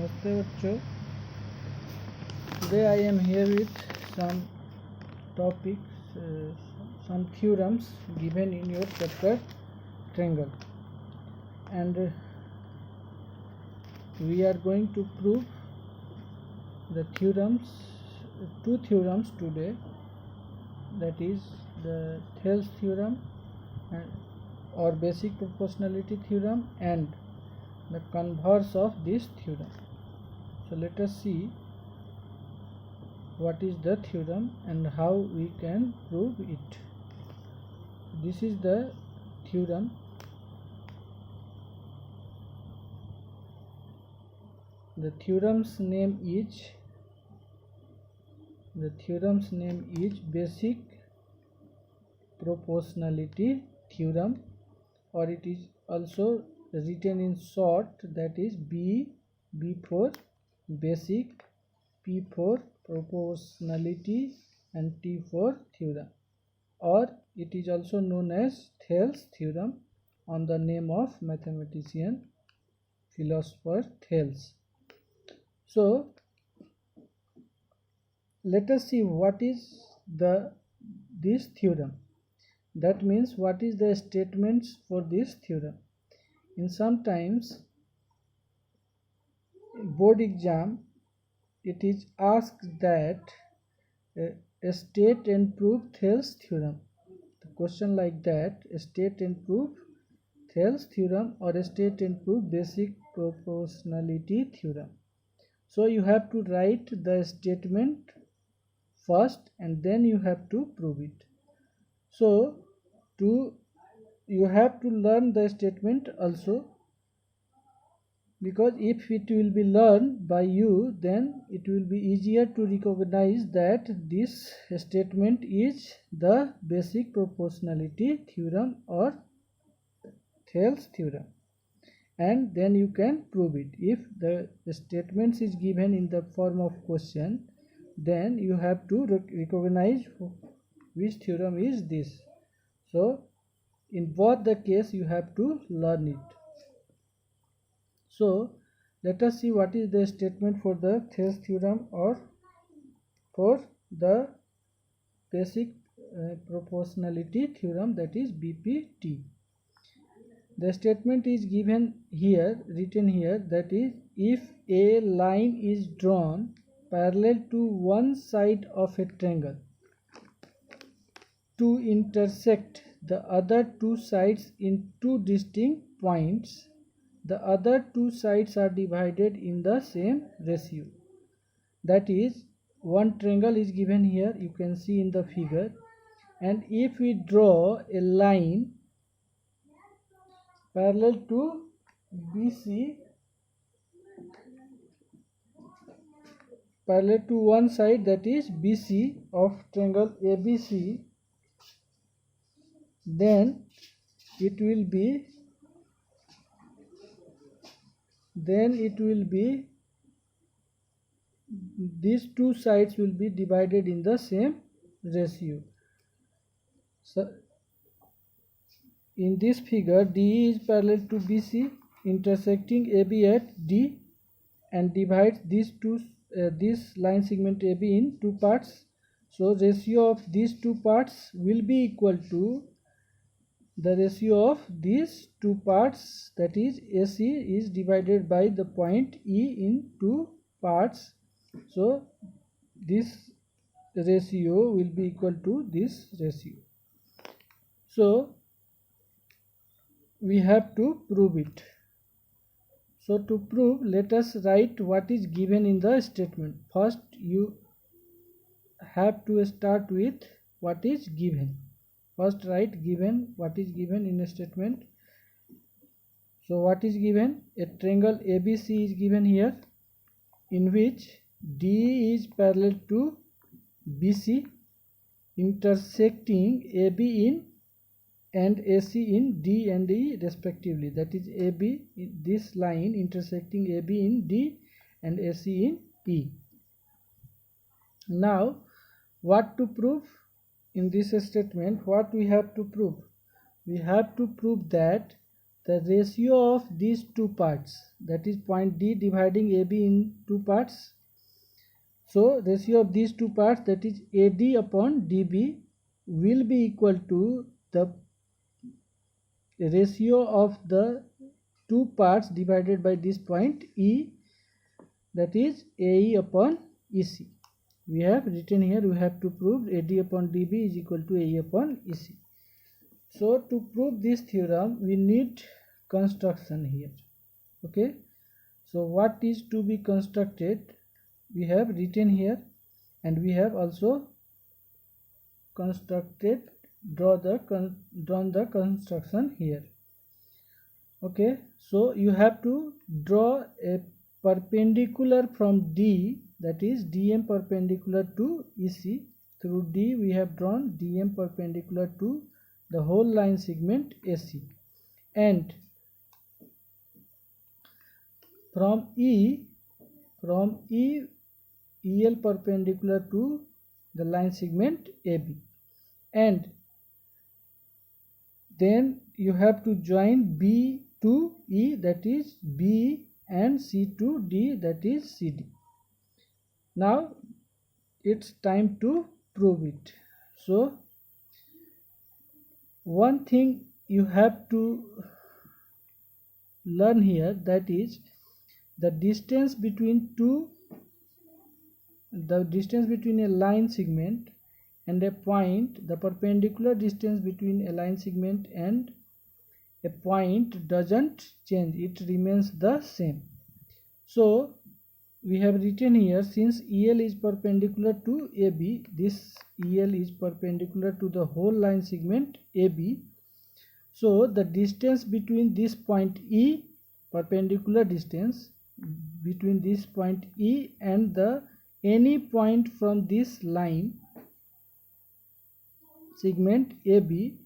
Namaste bachcho. Today I am here with some topics, some theorems given in your chapter triangle, and we are going to prove the theorems, two theorems today, that is the Thales theorem or basic proportionality theorem and the converse of this theorem. So let us see what is the theorem and how we can prove it. This is the theorem. The theorem's name is basic proportionality theorem, or it is also written in short, that is B for basic, P for proportionality and T for theorem, or it is also known as Thales theorem on the name of mathematician philosopher Thales. So let us see what is this theorem. That means what is the statements for this theorem. In sometimes board exam it is asked that state and prove Thales theorem. The question like that, state and prove Thales theorem or state and prove basic proportionality theorem. So you have to write the statement first and then you have to prove it. So you have to learn the statement also, because if it will be learned by you, then it will be easier to recognize that this statement is the basic proportionality theorem or Thales theorem, and then you can prove it. If the statements is given in the form of question, then you have to recognize which theorem is this. So in both the case you have to learn it. So let us see what is the statement for the Thales theorem or for the basic proportionality theorem, that is BPT. The statement is given here, written here, that is, if a line is drawn parallel to one side of a triangle to intersect the other two sides in two distinct points, the other two sides are divided in the same ratio. That is, one triangle is given here, you can see in the figure, and if we draw a line parallel to BC, parallel to one side, that is BC of triangle ABC, then it will be these two sides will be divided in the same ratio. So in this figure, D is parallel to BC, intersecting AB at D, and divides this line segment AB in two parts. So ratio of these two parts will be equal to the ratio of these two parts, that is AC is divided by the point E in two parts. So this ratio will be equal to this ratio. So we have to prove it. So to prove, let us write what is given in the statement. First you have to start with what is given. First write given, what is given in a statement. So what is given? A triangle ABC is given here, in which D is parallel to BC, intersecting AB in and AC in D and E respectively. That is AB, this line intersecting AB in D and AC in E. Now what to prove in this statement? What we have to prove? We have to prove that the ratio of these two parts, that is point D dividing AB in two parts. So ratio of these two parts, that is AD upon DB, will be equal to the ratio of the two parts divided by this point E, that is AE upon EC. We have written here, we have to prove AD upon DB is equal to AE upon EC. So to prove this theorem, we need construction here. Okay, so what is to be constructed, we have written here, and we have also constructed, drawn the construction here. Okay, so you have to draw a perpendicular from D, that is DM perpendicular to EC. Through D we have drawn DM perpendicular to the whole line segment AC, and from EL perpendicular to the line segment AB, and then you have to join B to E, that is B, and C to D, that is CD. Now it's time to prove it. So one thing you have to learn here, that is the distance between a line segment and a point, the perpendicular distance between a line segment and a point doesn't change, it remains the same. So we have written here, since EL is perpendicular to AB, this EL is perpendicular to the whole line segment AB. So the distance between this point E, perpendicular distance between this point E and the any point from this line segment AB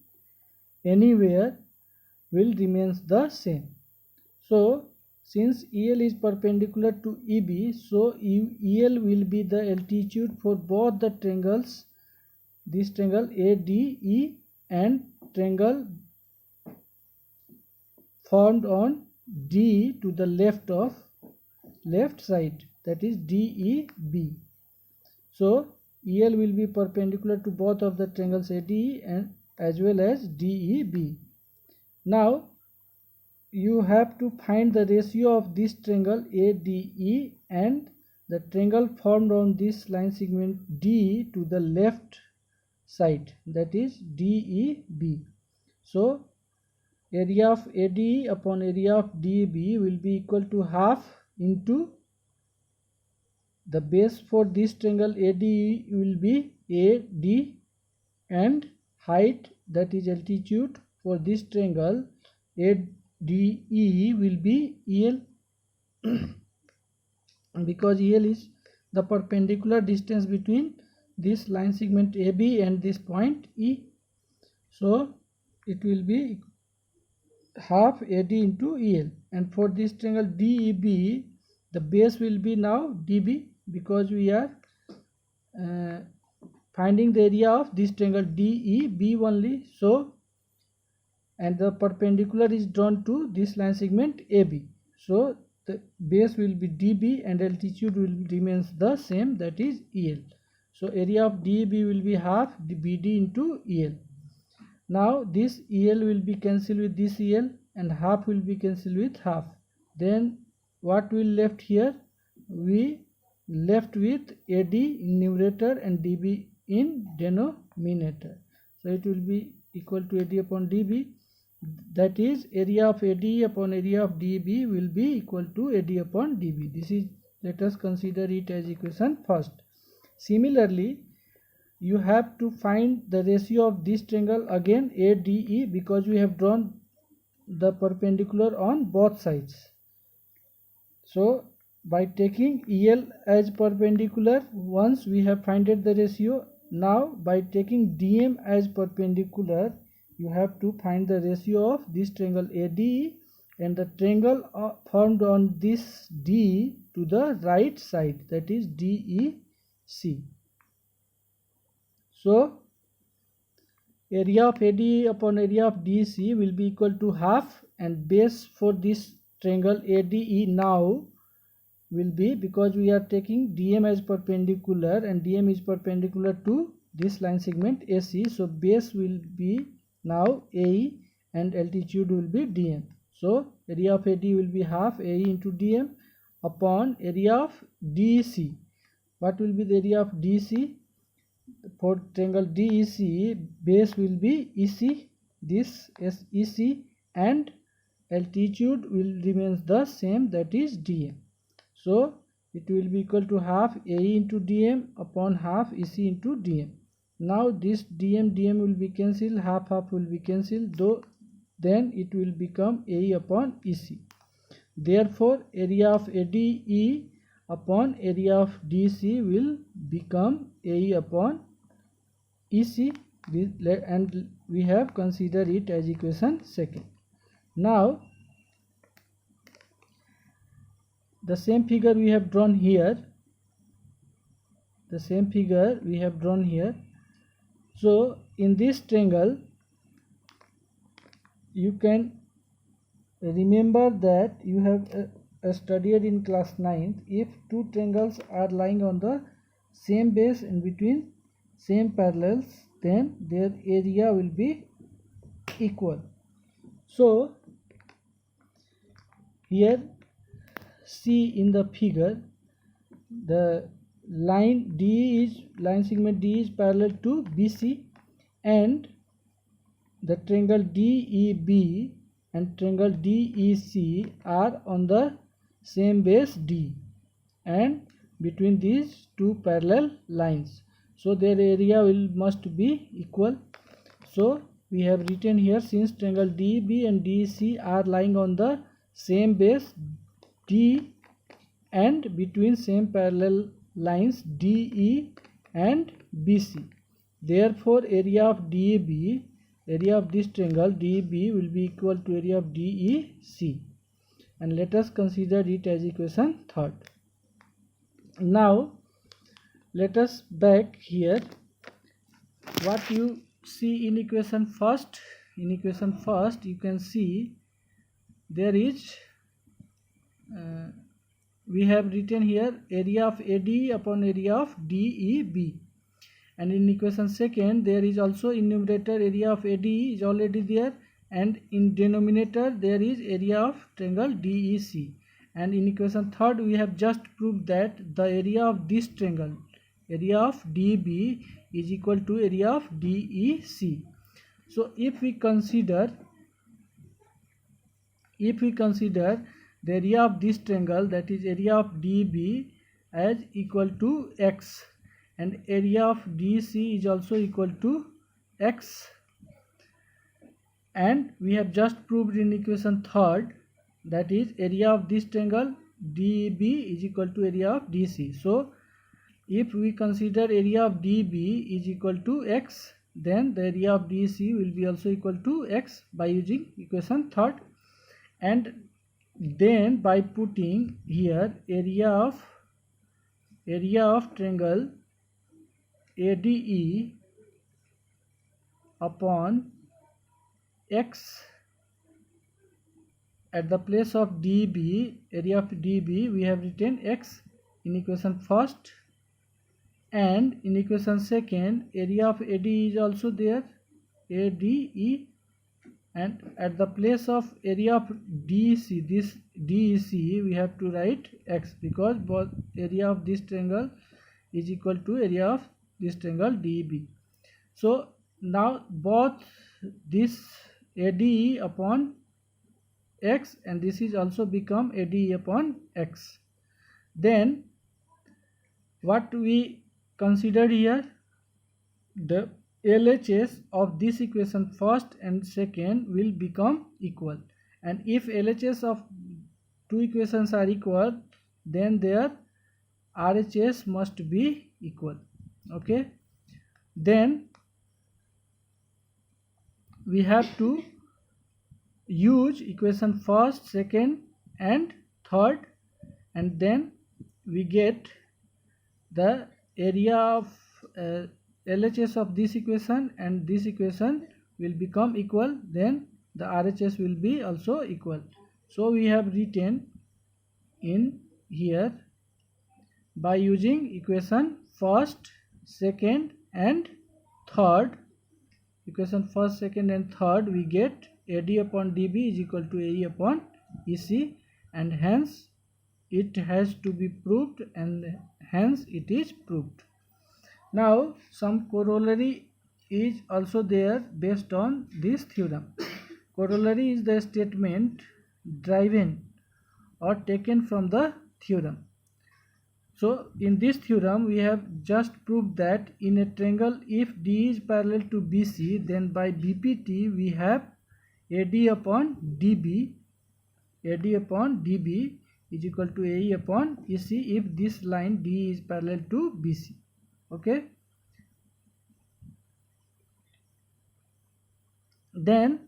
anywhere will remains the same. So since EL is perpendicular to EB, so EL will be the altitude for both the triangles, this triangle ADE and triangle formed on D to the left side, that is DEB. So EL will be perpendicular to both of the triangles ADE and as well as DEB. Now you have to find the ratio of this triangle ADE and the triangle formed on this line segment D to the left side, that is DEB. So area of ADE upon area of DEB will be equal to half into the base for this triangle ADE will be AD, and height, that is altitude, for this triangle ADE will be EL because EL is the perpendicular distance between this line segment AB and this point E. So it will be half AD into EL, and for this triangle DEB the base will be now DB because we are finding the area of this triangle DEB only. So and the perpendicular is drawn to this line segment AB, so the base will be DB and altitude will remains the same, that is EL. So area of DEB will be half the BD into EL. Now this EL will be cancelled with this EL and half will be cancelled with half. Then what will left here? We left with AD in numerator and DB in denominator. So it will be equal to AD upon DB, that is area of AD upon area of DB will be equal to AD upon DB. This is, let us consider it as equation first. Similarly, you have to find the ratio of this triangle again ADE because we have drawn the perpendicular on both sides. So by taking EL as perpendicular, once we have finded the ratio, now by taking DM as perpendicular, you have to find the ratio of this triangle ADE and the triangle formed on this D to the right side, that is DEC. So area of AD upon area of DEC will be equal to half and base for this triangle ADE now will be, because we are taking DM as perpendicular and DM is perpendicular to this line segment AC, so base will be now AE and altitude will be DM. So area of AD will be half AE into DM upon area of DEC. What will be the area of DEC? For triangle DEC, base will be EC, this is EC, and altitude will remain the same, that is DM. So it will be equal to half AE into DM upon half EC into DM. Now this DM will be cancelled, half will be cancelled, though then it will become AE upon EC. Therefore area of ADE upon area of DC will become AE upon EC, and we have considered it as equation second. Now the same figure we have drawn here, so in this triangle you can remember that you have studied in class 9th, if two triangles are lying on the same base and between same parallels, then their area will be equal. So here see in the figure, the line segment D is parallel to BC, and the triangle DEB and triangle DEC are on the same base D and between these two parallel lines, so their area must be equal. So we have written here, since triangle DEB and DEC are lying on the same base D and between same parallel lines DE and BC, therefore area of DEB, area of this triangle DEB will be equal to area of DEC, and let us consider it as equation third. Now let us back here, what you see in equation first. In equation first you can see there is we have written here area of AD upon area of DEB, and in equation second there is also in numerator area of AD is already there, and in denominator there is area of triangle DEC, and in equation third we have just proved that the area of this triangle, area of DB, is equal to area of DEC. So if we consider the area of this triangle, that is area of DB, as equal to X, and area of DC is also equal to X, and we have just proved in equation third, that is area of this triangle DB is equal to area of DC. So if we consider area of DB is equal to X, then the area of DC will be also equal to X by using equation third, and then by putting here area of triangle ADE upon X at the place of DB, area of DB, we have written X in equation first, and in equation second area of AD is also there, ADE, and at the place of area of DEC, this DEC, we have to write X, because both area of this triangle is equal to area of this triangle DEB. So now both this ADE upon X and this is also become ADE upon X. Then what we considered here, the LHS of this equation first and second will become equal, and if LHS of two equations are equal, then their RHS must be equal. Okay, then we have to use equation first, second and third, and then we get the area of LHS of this equation, and this equation will become equal. Then the RHS will be also equal. So we have written in here by using equation first, second and third. Equation first, second and third, we get AD upon DB is equal to AE upon EC, and hence it has to be proved, and hence it is proved. Now some corollary is also there based on this theorem. Corollary is the statement driven or taken from the theorem. So in this theorem we have just proved that in a triangle, if D is parallel to BC, then by BPT we have AD upon DB is equal to AE upon EC if this line D is parallel to BC. Okay, then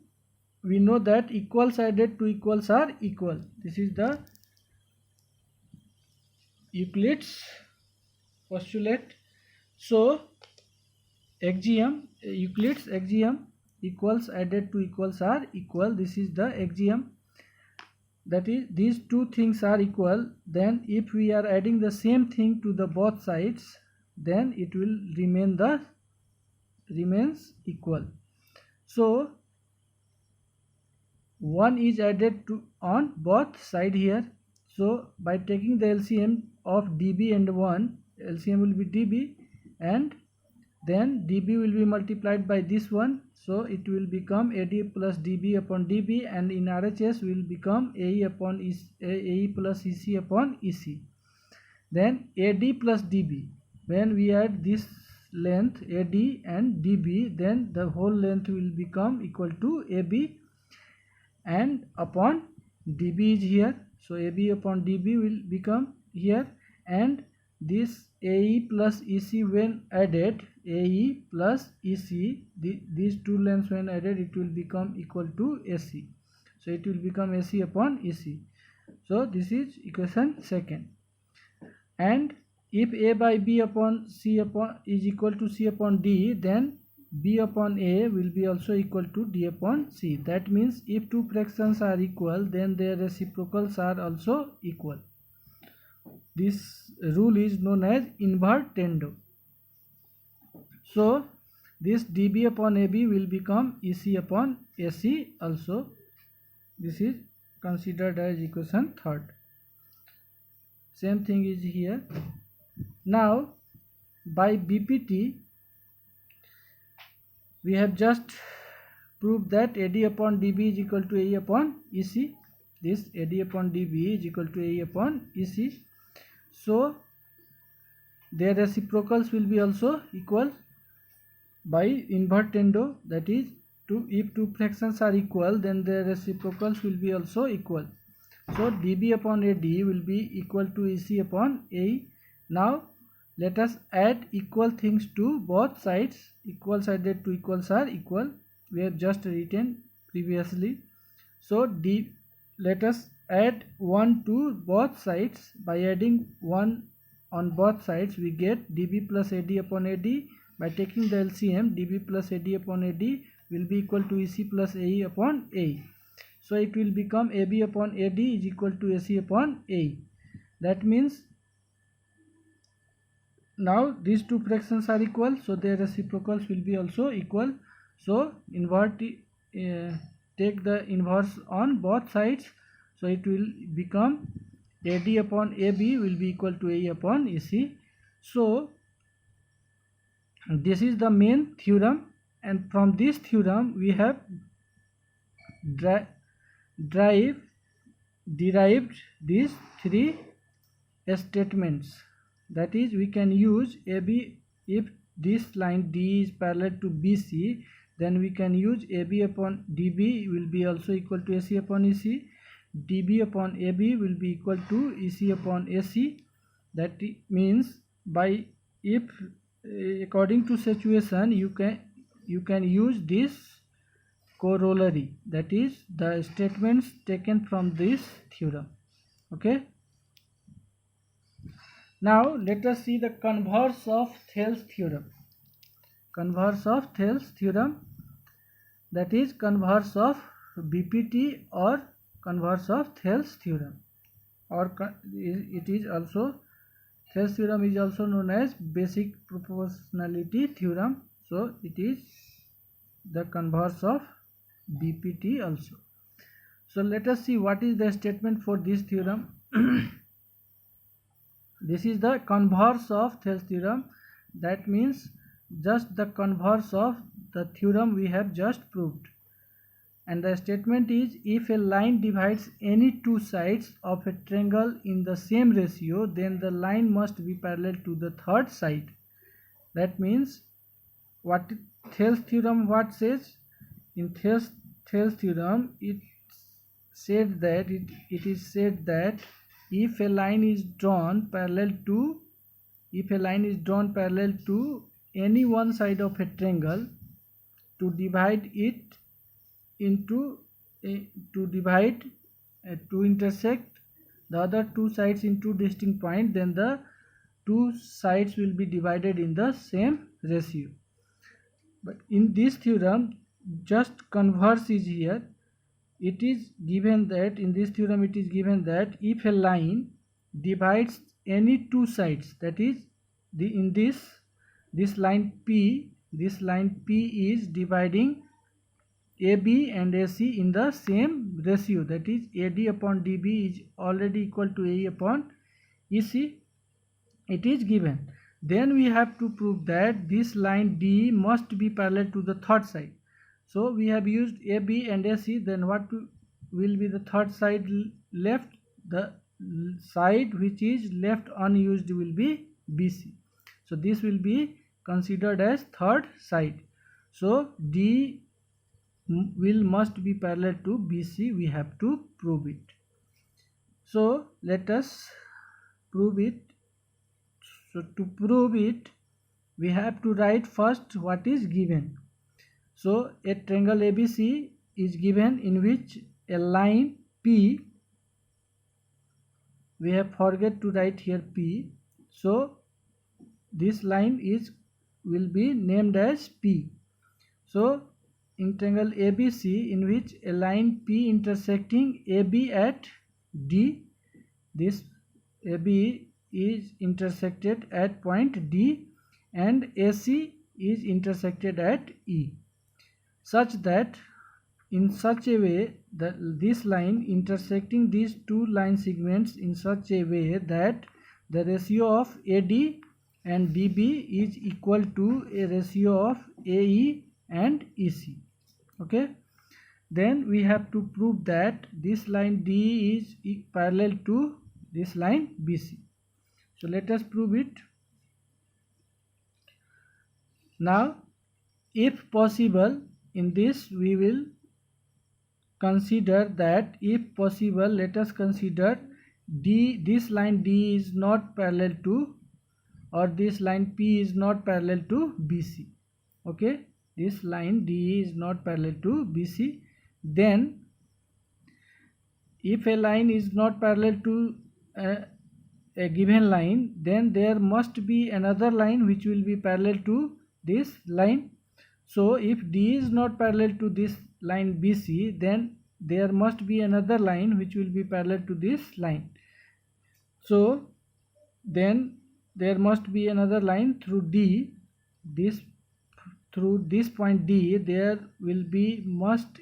we know that equals added to equals are equal. This is the Euclid's postulate. So Euclid's axiom, equals added to equals are equal. This is the axiom, that is these two things are equal. Then if we are adding the same thing to the both sides, then it will remains equal. So 1 is added to on both side here. So by taking the LCM of dB and 1, LCM will be dB, and then dB will be multiplied by this one, so it will become AD plus dB upon dB, and in RHS will become AE upon AE plus EC upon EC. Then AD plus dB, when we add this length AD and dB, then the whole length will become equal to AB, and upon dB is here, so AB upon dB will become here, and this AE plus EC when added, AE plus EC, these two lengths when added, it will become equal to AC, so it will become AC upon EC. So this is equation second. And if A by B upon C upon is equal to C upon D, then B upon A will be also equal to D upon C. That means if two fractions are equal, then their reciprocals are also equal. This rule is known as invertendo. So this dB upon AB will become EC upon AC also. This is considered as equation third. Same thing is here. Now by BPT we have just proved that AD upon dB is equal to AE upon EC. This AD upon dB is equal to AE upon EC. So their reciprocals will be also equal by invertendo, that is, if two fractions are equal, then their reciprocals will be also equal. So dB upon AD will be equal to EC upon AE. Now let us add equal things to both sides. Equals added to equals are equal. We have just written previously. So let us add 1 to both sides. By adding 1 on both sides, we get dB plus AD upon AD. By taking the LCM, dB plus AD upon AD will be equal to EC plus AE upon AE. So it will become AB upon AD is equal to AC upon AE. That means now these two fractions are equal, so their reciprocals will be also equal. So take the inverse on both sides, so it will become AD upon AB will be equal to AE upon EC. So this is the main theorem, and from this theorem we have derived these three statements. That is, we can use AB, if this line D is parallel to BC, then we can use AB upon DB will be also equal to AC upon EC. DB upon AB will be equal to EC upon AC. That means by if according to situation you can use this corollary, that is the statements taken from this theorem. Okay. Now let us see the converse of Thales theorem. Converse of Thales theorem, that is converse of BPT or converse of Thales theorem, or it is also, Thales theorem is also known as basic proportionality theorem, so it is the converse of BPT also. So let us see what is the statement for this theorem. This is the converse of Thales theorem, that means just the converse of the theorem we have just proved. And the statement is, if a line divides any two sides of a triangle in the same ratio, then the line must be parallel to the third side. That means, what Thales theorem what says? In Thales theorem, it said that it is said that if a line is drawn parallel to any one side of a triangle, to divide it into to intersect the other two sides in two distinct points, then the two sides will be divided in the same ratio. But in this theorem, just converse is here. It is given that in this theorem it is given that if a line divides any two sides, that is in this line P is dividing AB and AC in the same ratio, that is AD upon DB is already equal to AE upon EC. It is given. Then we have to prove that this line D must be parallel to the third side. So we have used AB and AC. Then what will be the third side left? The side which is left unused will be BC. So this will be considered as third side. So D must be parallel to BC. We have to prove it. So let us prove it. So to prove it, we have to write first what is given. So a triangle ABC is given in which a line P, we have forget to write here P, so this line will be named as P. So in triangle ABC, in which a line P intersecting AB at D, this AB is intersected at point D and AC is intersected at E, such that in such a way that this line intersecting these two line segments in such a way that the ratio of AD and DB is equal to a ratio of AE and EC. Okay, then we have to prove that this line D is parallel to this line BC. So let us prove it. Now, if possible, in this we will consider that, if possible, let us consider this line D is not parallel to, or this line P is not parallel to BC. Okay, this line D is not parallel to BC. Then if a line is not parallel to a given line, then there must be another line which will be parallel to this line. So if D is not parallel to this line BC, then there must be another line which will be parallel to this line. So then there must be another line through D. Through this point D, there will be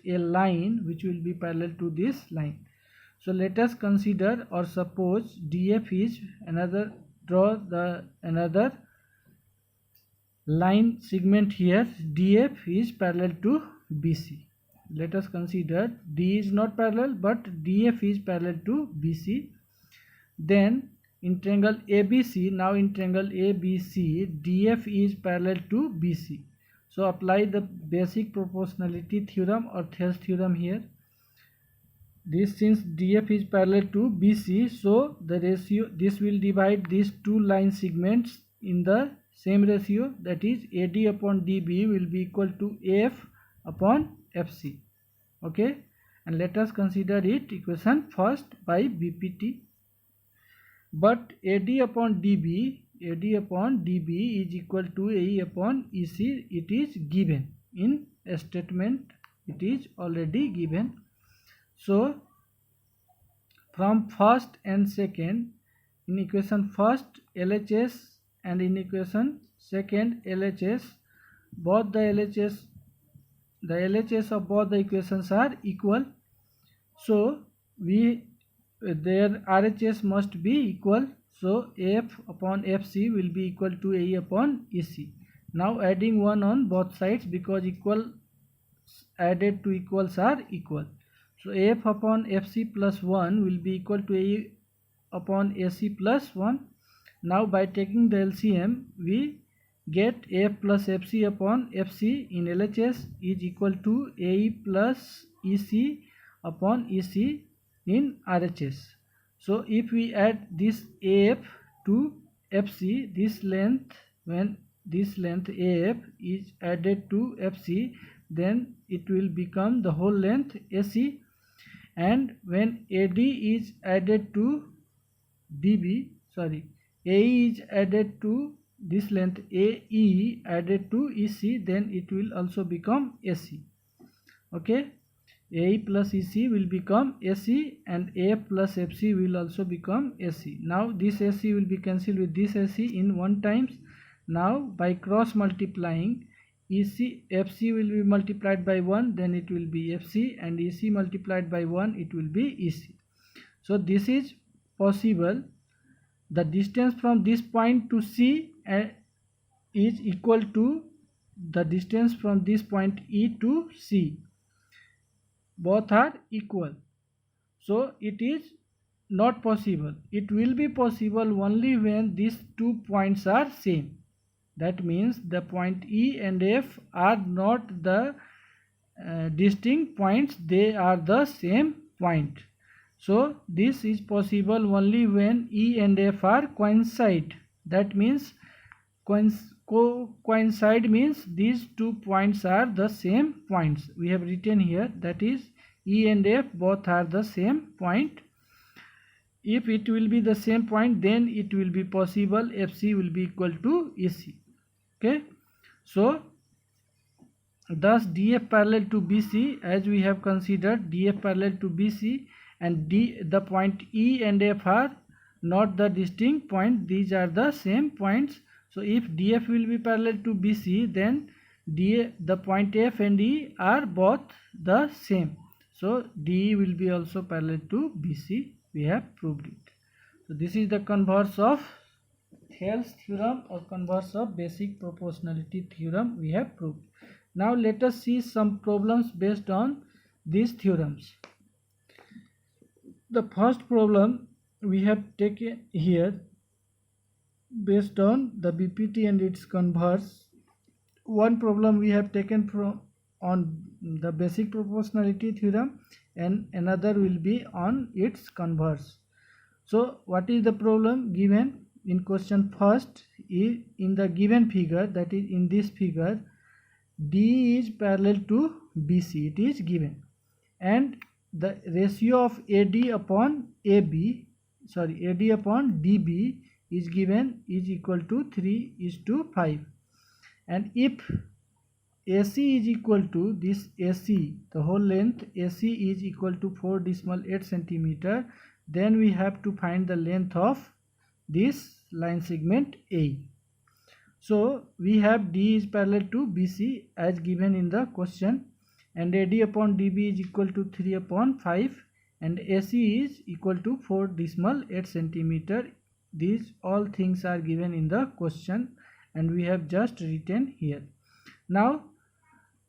a line which will be parallel to this line. So let us consider or suppose DF is another, draw the another line segment here. DF is parallel to BC. Let us consider D is not parallel but DF is parallel to BC. Then in triangle ABC, now in triangle ABC, DF is parallel to BC. So apply the basic proportionality theorem or Thales theorem here. Since DF is parallel to BC, so the ratio, this will divide these two line segments in the same ratio, that is AD upon DB will be equal to AF upon FC. Okay, and let us consider it equation first by BPT. But AD upon DB is equal to AE upon EC. It is given in a statement, it is already given. So from first and second, in equation first LHS and in equation second LHS, both the LHS of both the equations are equal. So their RHS must be equal. So F upon FC will be equal to AE upon EC. Now adding 1 on both sides, because equal added to equals are equal. So F upon FC plus 1 will be equal to AE upon AC plus 1. Now by taking the LCM, we get F plus FC upon FC in LHS is equal to AE plus EC upon EC in RHS. So if we add this AF to FC, this length, when this length AF is added to FC, then it will become the whole length AC. And when AD is added to DB, AE is added to this length AE added to EC, then it will also become AC. Okay, AE plus EC will become AC and AF plus FC will also become AC. Now this AC will be cancelled with this AC in 1 times. Now by cross multiplying, FC will be multiplied by 1, then it will be FC, and EC multiplied by 1, it will be EC. So this is possible. The distance from this point to C is equal to the distance from this point E to C. Both are equal. So it is not possible. It will be possible only when these 2 points are same. That means the point E and F are not the distinct points, they are the same point. So this is possible only when E and F are coincide. That means coincide means these 2 points are the same points. We have written here, that is E and F both are the same point. If it will be the same point, then it will be possible FC will be equal to EC. Okay, so thus DF parallel to BC, as we have considered DF parallel to BC, and the point E and F are not the distinct point, these are the same points. So if DF will be parallel to BC, then the point F and E are both the same. So DE will be also parallel to BC. We have proved it. So this is the converse of Thales theorem or converse of basic proportionality theorem we have proved. Now let us see some problems based on these theorems. The first problem we have taken here based on the BPT and its converse. One problem we have taken from on the basic proportionality theorem and another will be on its converse. So what is the problem given in question first? Is in the given figure, that is in this figure, D is parallel to BC, it is given, and the ratio of AD upon DB is given is equal to 3:5. And if AC is equal to this AC, the whole length AC is equal to 4.8 centimeter, then we have to find the length of this line segment A. So we have D is parallel to BC as given in the question, and AD upon DB is equal to 3/5, and AC is equal to 4.8 centimeter. These all things are given in the question and we have just written here. Now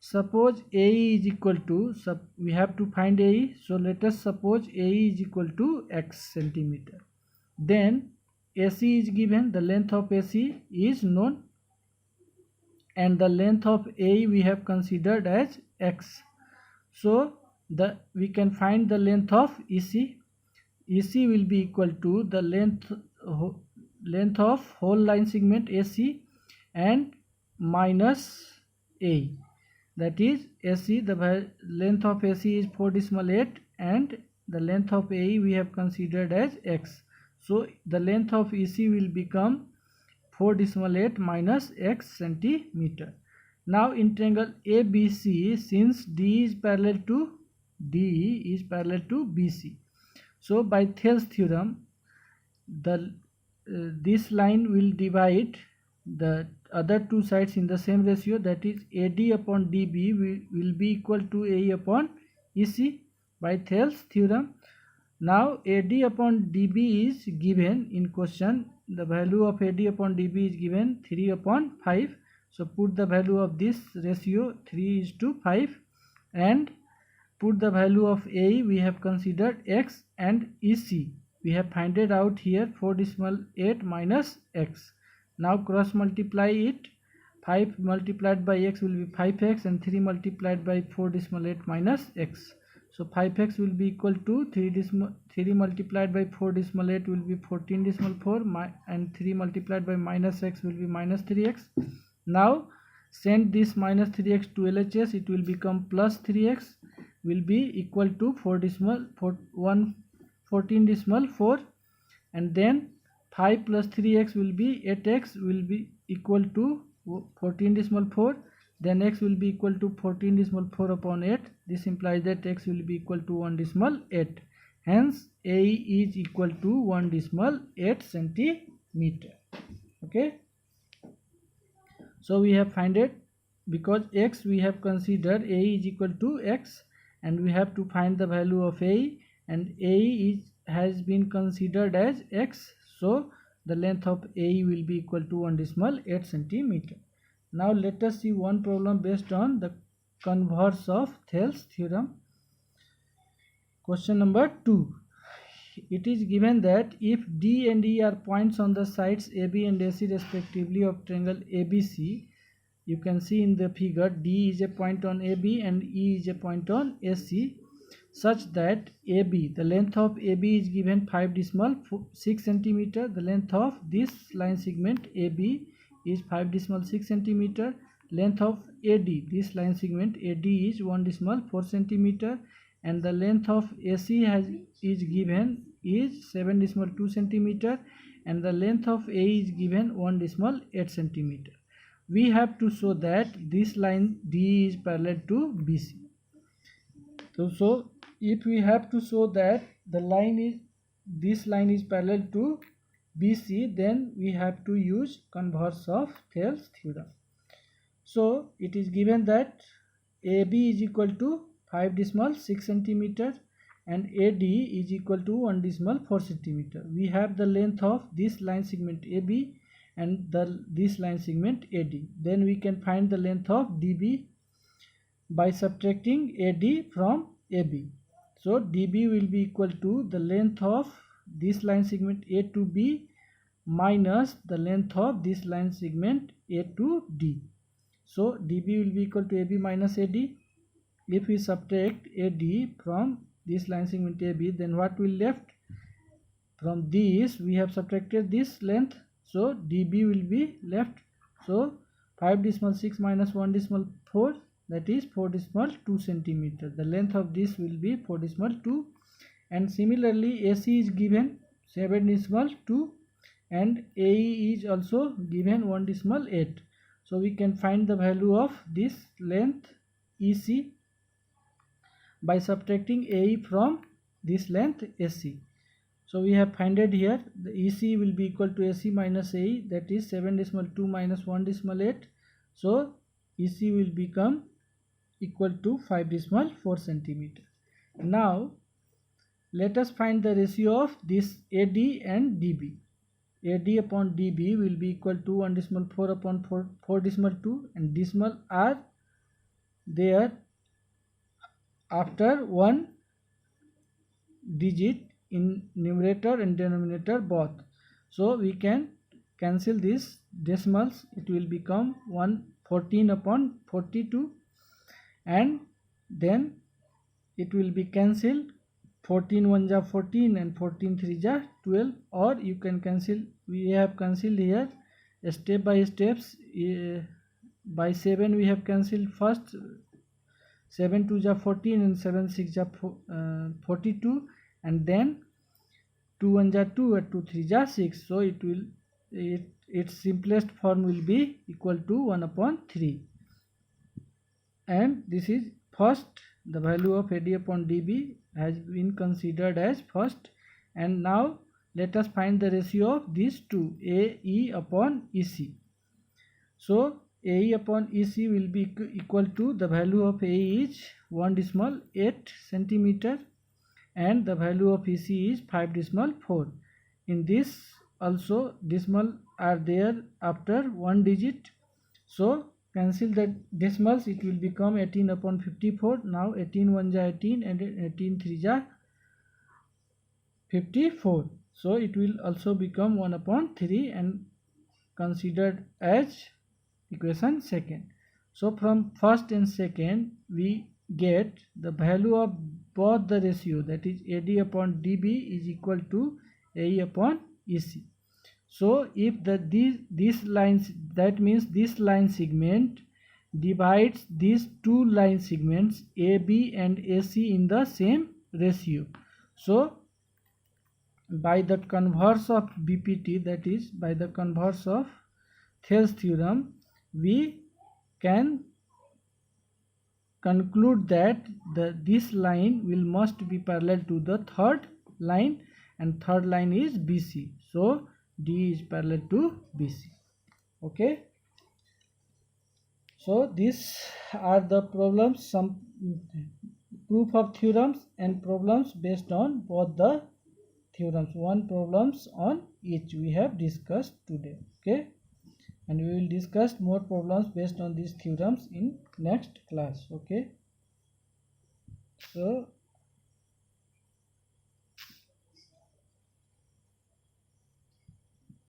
suppose AE is equal to, we have to find AE, so let us suppose AE is equal to X centimeter. Then AC is given, the length of AC is known, and the length of AE we have considered as X. So we can find the length of EC. EC will be equal to the length of whole line segment AC and minus A. That is AC, the length of AC is 4.8 and the length of AE we have considered as X. So the length of EC will become 4.8 minus X centimeter. Now in triangle ABC, since D is parallel to DE is parallel to BC. So by Thales theorem, this line will divide the other two sides in the same ratio, that is AD upon DB will be equal to A upon EC by Thales theorem. Now AD upon DB is given in question. The value of AD upon DB is given 3 upon 5. So put the value of this ratio 3:5 and put the value of A. We have considered X and EC. We have found it out here 4.8 minus X. Now cross multiply it. 5 multiplied by X will be 5X and 3 multiplied by 4.8 minus X. So 5X will be equal to 3 multiplied by 4.8 will be 14.4 and 3 multiplied by minus X will be minus 3X. Now send this minus 3X to LHS, it will become plus 3X will be equal to 14.4, and then 5 plus 3X will be 8X will be equal to 14.4, then X will be equal to 14.4 upon 8. This implies that X will be equal to 1.8. Hence A is equal to 1.8 centimeter. Okay, so we have found it. Because X we have considered A is equal to X, and we have to find the value of A, and A has been considered as X, so the length of A will be equal to 1.8 centimeter. Now let us see one problem based on the converse of Thales theorem. Question number 2. It is given that if D and E are points on the sides AB and AC respectively of triangle ABC, you can see in the figure D is a point on AB and E is a point on AC, such that AB, the length of AB is given 5.6 centimeter. The length of this line segment AB is 5.6 centimeter. Length of AD, this line segment AD is 1.4 centimeter, and the length of AC is given is 7.2 centimeter, and the length of A is given 1.8 centimeter. We have to show that this line D is parallel to BC. So if we have to show that this line is parallel to BC, then we have to use converse of Thales theorem. So it is given that AB is equal to 5.6 centimeter and AD is equal to 1.4 centimeter. We have the length of this line segment AB and this line segment AD. Then we can find the length of DB by subtracting AD from AB. So DB will be equal to the length of this line segment A to B minus the length of this line segment A to D. So DB will be equal to AB minus AD. If we subtract AD from this line segment AB, then what will left? From this we have subtracted this length, so DB will be left. So 5.6 minus 1.4, that is 4.2 centimeter. The length of this will be 4.2, and similarly AC is given 7.2 and AE is also given 1.8. So we can find the value of this length EC by subtracting AE from this length AC. So we have found it here. The EC will be equal to AC minus AE, that is 7.2 minus 1.8. So EC will become equal to 5.4 centimeter. Now let us find the ratio of this AD and DB. AD upon DB will be equal to 1.4 upon 4.2, and decimal are there after one digit in numerator and denominator both. So we can cancel these decimals. It will become 114 upon 42, and then it will be cancelled. 14 1 ja 14 and 14 3 ja 12, or you can cancel. We have cancelled here step by steps. By 7 we have cancelled first. 7 2 ja 14 and 7 6 ja 42, and then 2 1 ja 2 and 2 3 ja 6. So its simplest form will be equal to 1 upon 3, and this is first the value of AD upon DB has been considered as first, and now let us find the ratio of these two, AE upon EC. So AE upon EC will be equal to, the value of AE is 1.8 centimeter and the value of EC is 5.4. In this also decimal are there after one digit, so cancel the decimals, it will become 18 upon 54. Now 18 1 ja 18 and 18 3 ja 54, so it will also become 1 upon 3 and considered as equation second. So from first and second we get the value of both the ratio, that is AD upon DB is equal to AE upon EC. So if these lines, that means this line segment divides these two line segments AB and AC in the same ratio. So by the converse of BPT, that is by the converse of Thales theorem, we can conclude that this line must be parallel to the third line, and third line is BC. So D is parallel to BC. Okay. So these are the problems, some proof of theorems and problems based on both the theorems. One problems on each we have discussed today. Okay, and we will discuss more problems based on these theorems in next class. Okay, so